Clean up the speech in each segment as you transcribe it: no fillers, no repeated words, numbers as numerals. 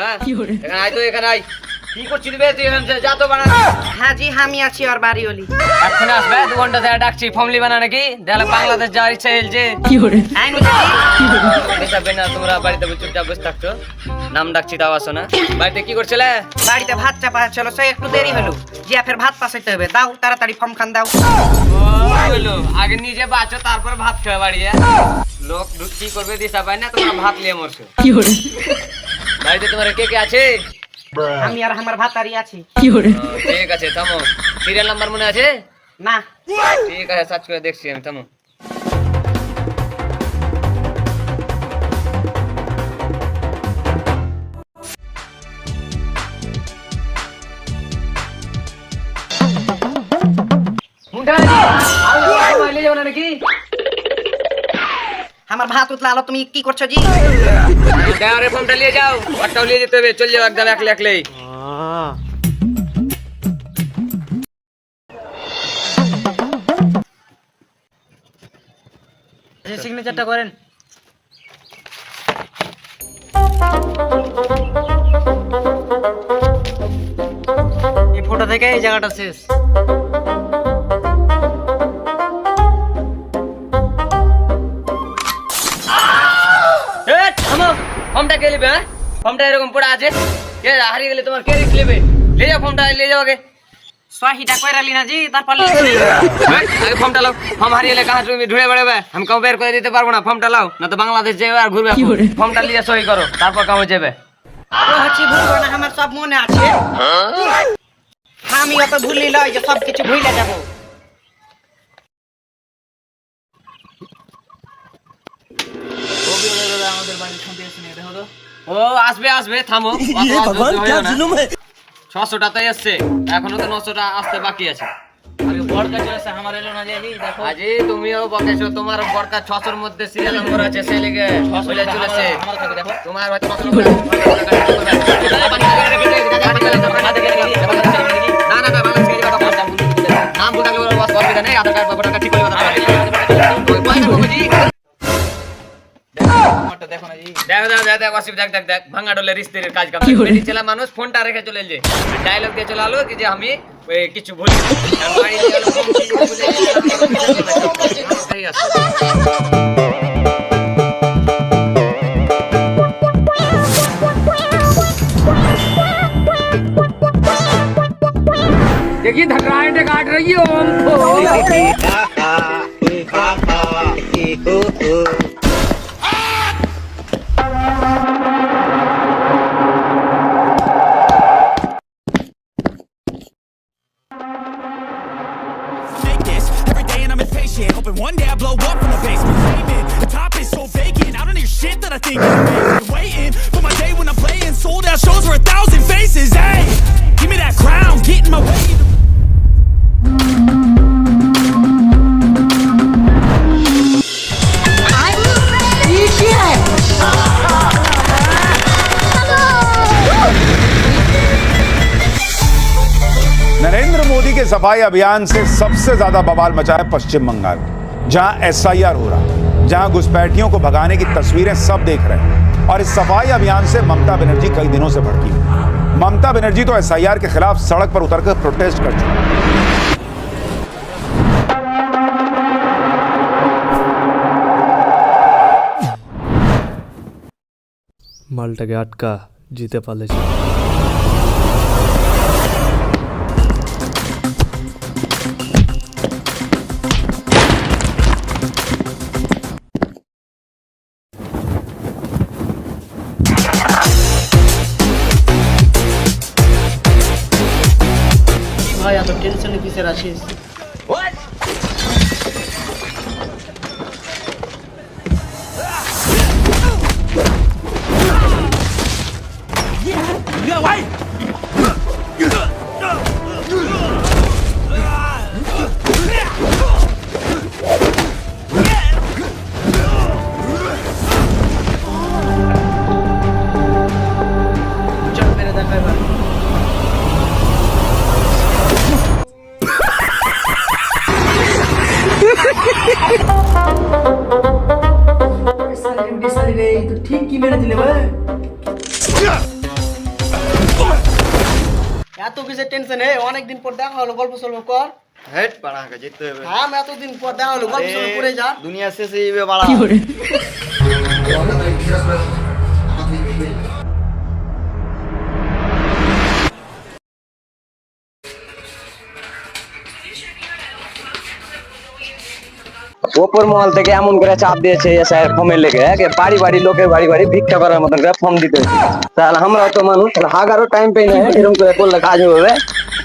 হ্যাঁ এখানে আয় তো এখানে আয় কি করছিস বে তুই এখানে যা তো বানা হ্যাঁ জি আমি আছি আর বাড়ি হলি এখন আসবে 2 ঘন্টা ধরে ডাকছি ফর্মলি বানা নাকি দেখলে বাংলাদেশ যাওয়ার ইচ্ছা হইছে আই নো যাই বেসাবে না তোমরা বাড়িতে চুপচাপ বসে থাকছো নাম ডাকছি তাও আসো না বাড়িতে কি করছিলে বাড়িতে ভাত চাপা ছিল সে একটু দেরি হলো জিয়া ফের ভাত পাসাইতে হবে দাও তাড়াতাড়ি ফর্ম খান দাও হলো আগে নিজে বাঁচো তারপর ভাত খাওয়া বাড়িয়ে লোক কি করবে দিশা পায় না তোমরা ভাত নিয়ে মরছো বাড়িতে তোমার কে কে আছে আমি আর আমার ভাতারি আছি ঠিক আছে থামো সিরিয়াল নাম্বার মনে আছে না ঠিক আছে সার্চ করে দেখছি আমি থামো আমার ভাত উতলা আলো তুমি কি করছো জি ড্রাইভারের ফর্মটা নিয়ে যাও আটটাও নিয়ে যেতে হবে চল যাও একদম একলে একলেই সিগনেচারটা করেন এই ফটো থেকে এই জায়গাটা শেষ ফর্মটা কে নেবে হ্যাঁ ফর্মটা এরকম পড়ে আছে কে হারিয়ে গেলে তোমার কে রিস্ক নেবে ले जाओ ফর্মটা ले जाओ आगे সহিটা কইরা লিনা জি তারপর আগে ফর্মটা লাও ফর্ম হারিয়ে গেলে কাহা তুমি ঢুয়ে বেড়াবে আমি কাউ বের করে দিতে পারবো না ফর্মটা লাও না তো বাংলাদেশ যাবে আর ঘুরবে ফর্মটা নিয়ে সই করো তারপর কাউ যাবে ও হচ্ছে ভুলবো না আমার সব মনে আছে আমি অত ভুলি লই যে সব কিছু ভুলে যাব আমাদের বাড়ির শুনতে আসেনি দেখো তো ও আসবে আসবে থামো भगवान क्या जुलुम है 600টা তাই আসছে এখনো তো 900টা আসতে বাকি আছে আরে বড়কা চলেছে আমার এলো না জানি দেখো আজি তুমিও বকেছো তোমার বড়কা 600 এর মধ্যে সিরিয়াল নম্বর আছে সেই লেগে 600 চলেছে আমার কাছে দেখো তোমার হয়তো 900 না না না বাংলাদেশ কে যাবে নাম বলে গেল বাস অসুবিধা নেই আধার কার্ড বাবাটা ঠিক করে দাও ওই পয়সা বাবুজি দেখো না জি দেখ আসিফ দেখ ভাঙা ডলে রিস্তির কাজ কাম বেটি চলা মানুষ ফোনটা রেখে চলে যে ডায়লগ দিয়ে চলে আলো কি যে আমি কিছু ভুল বাড়ি দিয়ে আলো ফোন দিয়ে বলে ঠিক আছে देखिए धकराटे काट रही हो हमको Hoping one day I blow up from the basement. Aiming, the top is so vacant. I don't hear shit that I think is amazing. Waiting for my day when I'm playing sold out shows for 1,000 faces. Hey, give me that crown, get in my way. Narendra Modi के सफाई अभियान से सबसे ज्यादा बवाल मचा है पश्चिम बंगाल, जहां एसआईआर हो रहा है, जहां घुसपैठियों को भगाने की तस्वीरें सब देख रहे हैं। और इस सफाई अभियान से ममता बनर्जी कई दिनों से भड़की है। ममता बनर्जी तो एसआईआर के खिलाफ सड़क पर उतरकर प्रोटेस्ट कर चुकी है। মালটাকে আটকা জিতে পারলেছি ভাই এত টেনশনে কিসের আছিস ঠিক কি মেরে দিলে ভাই এত কিছু টেনশন হে অনেকদিন পর দেখা হলো গল্প সল্প কর হেট পাড়া কে জিততে হবে হ্যাঁ এতদিন পর দেখা হলো গল্প সল্প করে যা দুনিয়া শেষে যাবে বাড়া ওপর মহল থেকে এমন করে চাপ দিয়েছে স্যার ফর্মের লেগে বাড়ি বাড়ি লোকের বাড়ি বাড়ি ভিক্ষা করার মতন করে ফর্ম দিতে হচ্ছে। তাহলে আমরা তো মানুষ হাগারও টাইম পেয়ে না এরকম করে করলে কাজ হবে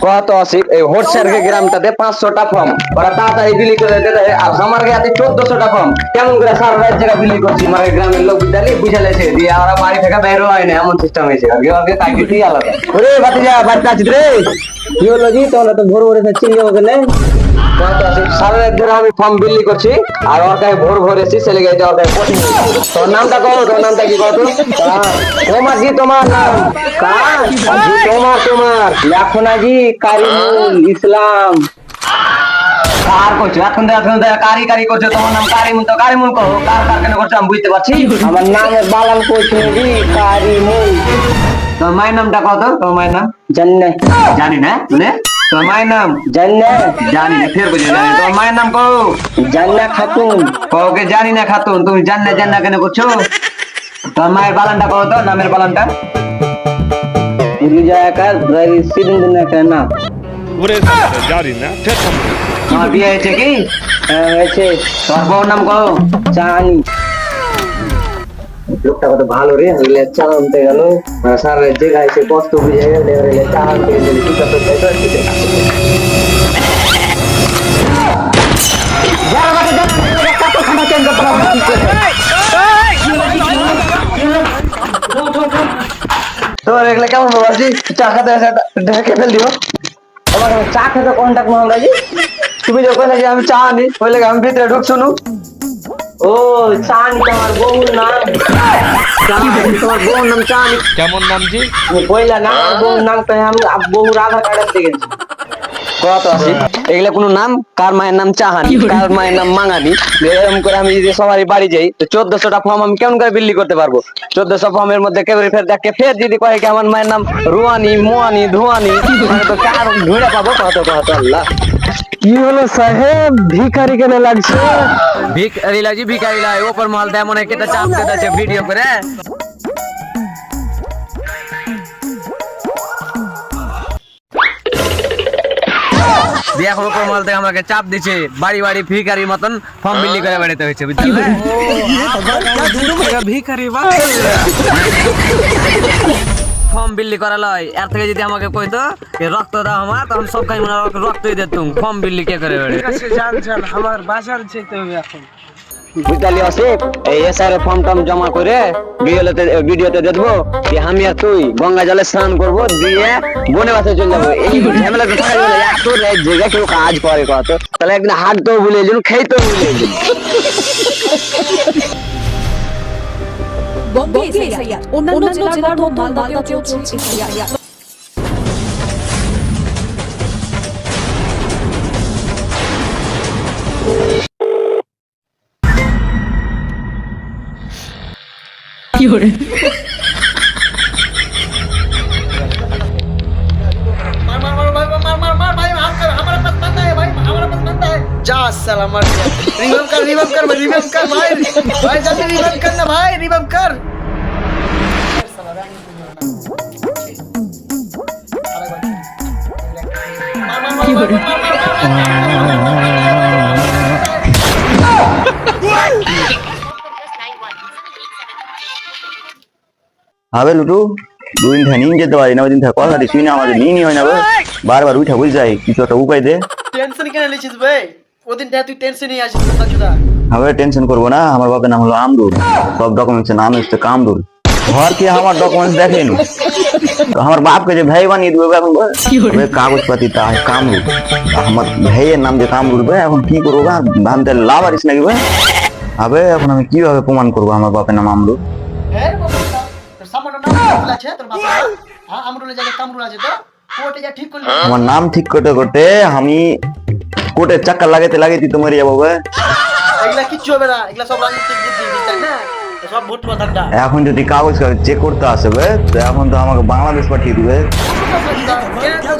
কত আসি এই হোটসারকে গ্রামটাতে 500টা ফর্ম ওরা তাড়াতাড়ি বিলি করে দিতে আর আমার কাছে 1400টা ফর্ম কেমন করে সারা রাত জায়গা বিলি করছি মানে গ্রামের লোক বিদ্যালয় বুঝালেছে দিয়ে ওরা বাড়ি থেকে বের হয় না এমন সিস্টেম হয়েছে আগে কাকে দিয়ে আলাদা ওরে ভাতিজা বাড়িতে আছিস রে কি হলো জি তোমরা তো ভোর ভোরে চিংড়ি ওখানে সারা রাত ধরে আমি ফর্ম বিলি করছি আর ওর কাছে ভোর ভোর এসেছি ছেলে গেছে ওর কাছে কোচিং তোর নামটা কো তোর নামটা কি কত তোমার জি তোমার নাম তোমার লেখো না জি কারিমুল ইসলাম কার করছো এখন কারি কারি করছো তোমার নাম কারিমুল তো কারিমুল কো কার কার কেন করছো আমি বুঝতে পারছি আমার নাম বালাল করছো জি কারিমুল তোমার মায়ের নামটা কত তোমার মায়ের নাম জান্নাত জানি না শুনে তোমার মায়ের নাম জান্নাত জানি না ফের বুঝে জানি তোমার মায়ের নাম কো জান্নাত খাতুন ওকে জানি না খাতুন তুমি জান্নাত জান্নাত কেন করছো তোমার মায়ের বালানটা কত নামের বালানটা জায়গা গাড়ি সিরিঞ্জ না কেন ওরে জানি না তোমার বিয়ে হয়েছে কি হয়েছে তোমার বউর নাম কো চানি লোকটা কত ভালো রে হইলে চালাতে গেল সারা জায়গায় এসে কষ্ট বুঝে গেলে চালাতে গেলে কি কত তোর এগুলো কেমন বাবাজি চা খেতে ঢেকে ফেল দিও আমার চা খেতে কন্ট্যাক্ট মামলা জি তুমি যখন যে আমি চা আনি ওই লাগে আমি ভিতরে ঢুক শুনু ও চানি তোমার বউর নাম তোমার বউর নাম চানি কেমন নাম জি বইলা না বউর নাম তো আমি বউর আধার কার্ডের থেকে কত আছে এগুলা কোনো নাম কার মায়ের নাম চাহানি কার মায়ের নাম মাঙানি এরকম করে আমি যদি সবারই বাড়ি যাই তো 1400টা ফর্ম আমি কেমন করে বিলি করতে পারবো 1400 ফর্মের মধ্যে কেউ ফের দেখে ফের যদি কয়ে কি আমার মায়ের নাম রুয়ানি মুয়ানি ধুয়ানি তো কার ধুড়ে পাবো কত কত আল্লাহ কি হলো সাহেব ভিখারি কেন লাগছে ভিখারি লাগি ভিখারি লাই ওপর মাল দেয় মনে কেটে চাপ দিতেছে ভিডিও করে বিয়া করে ওপর মাল থেকে আমাকে চাপ দিছে বাড়ি বাড়ি ভিখারির মতন ফর্ম বিলি করে বেড়াতে হয়েছে বুঝলে ভিখারি ফর্ম বিলি করা লয় এর থেকে যদি আমাকে কইতো রক্ত দাও আমার তখন সব খাই মনে রক্তই দিতুম ফর্ম বিলি কে করে বেড়ে আমার বাসার যেতে হবে এখন বুঝলি আসিফ এই এসআর ফর্ম টর্ম জমা করে ভিডিওতে দেখবো যে আমি আর তুই গঙ্গা জলে স্নান করবো দিয়ে বনে বাসে চলে যাবো এই ঝামেলা তো থাকা যাবে না এত জায়গায় কেউ কাজ করে কত তাহলে একদিন হাঁটতেও ভুলে যাবো খেতেও ভুলে যাবো বম্বে এসআইআর অন্যান্য জেলার মতো মালদাতেও চলছে এসআইআর কি করে जा साला मर गया रिवाइव कर भाई जल्दी रिवाइव करना भाई रिवाइव कर হবে লুটু দুদিন থেকে নিয়ে যেতে পারি না ওই দিন থেকে কথা শুই না আমাদের নিয়ে হয় না বারবার উঠে বুঝ যায় কিছু একটা উপায় দে টেনশন কেন লিছিস ভাই ওদিন তুই টেনশনই আসিস না হবে টেনশন করবো না আমার বাপের নাম হলো আমরুল সব ডকুমেন্টস নাম হচ্ছে কামরুল ঘর কি আমার ডকুমেন্টস দেখেনি আমার বাপকে যে ভাই বানিয়ে দেবো এখন কাগজপাতি তা কামরুল আমার ভাইয়ের নাম যে কামরুল ভাই এখন কি করবো ভাবতে লাভ আরিস নাকি ভাই হবে এখন আমি কিভাবে প্রমাণ করবো আমার বাপের নাম আমরুল আমার নাম ঠিক করতে করতে আমি কোর্টের চাক্কা লাগাইতে লাগাইতে তো মরে যাবো এখন যদি কাগজ চেক করতে আসবে তো এখন তো আমাকে বাংলাদেশ পাঠিয়ে দিবে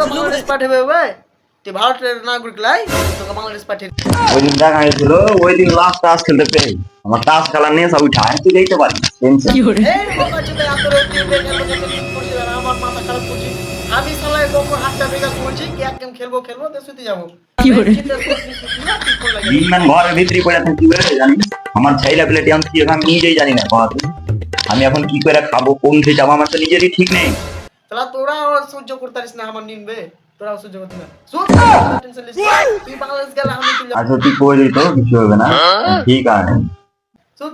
বাংলাদেশ পাঠাবে ভাই তুই ভারতের নাগরিক লাই তোকে বাংলাদেশ পাঠিয়ে ওই দিন দেখা গেছিল ওই দিন লাস্ট টাস খেলতে পেয়ে আমার টাস খেলা নিয়ে সব উঠা তুই দেখতে পারিস টেনশন এই বাবা চুদে আতরে তুই বেকার করছিস আর আমার মাথা খারাপ করছিস আমি সালাই গোপর হাতটা বেকার করছি কি এক গেম খেলবো তো শুতে যাবো দিনমান ঘরের ভিতরে করে এখন কি করে জানিস আমার ছেলে পেলে টেন কি আমি নিজেই জানি না ঘর আমি এখন কি করে খাবো কোন খেয়ে যাবো আমার তো নিজেরই ঠিক নেই তাহলে তোরা সহ্য করতে পারিস না আমার নিনবে তোরা সহ্য করতে না টেনশন লিস তুই বাংলাদেশ গেলে আমি চলে আচ্ছা তুই কই দিত কিছু হবে না ঠিক আছে সুত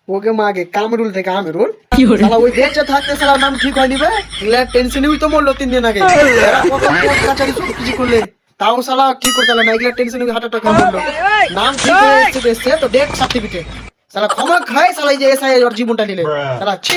ওকে মাগে কামরুল থেকে আমিরুল শালা ওই বেঁচে থাকতে শালা নাম ঠিক হয়নি বে এগুলা টেনশনে তো মরলো 3 দিন আগে এরা কত কোর্ট কাচারি সব কিছু করলে তাও শালা কি করতে না এগুলা টেনশনে হার্ট অ্যাটাক মরলো নাম ঠিক হয়েছে তো ডেথ সার্টিফিকেট শালা ক্ষমা খায় শালা এই যে এসআই ওর জীবনটা নিলে শালা ছি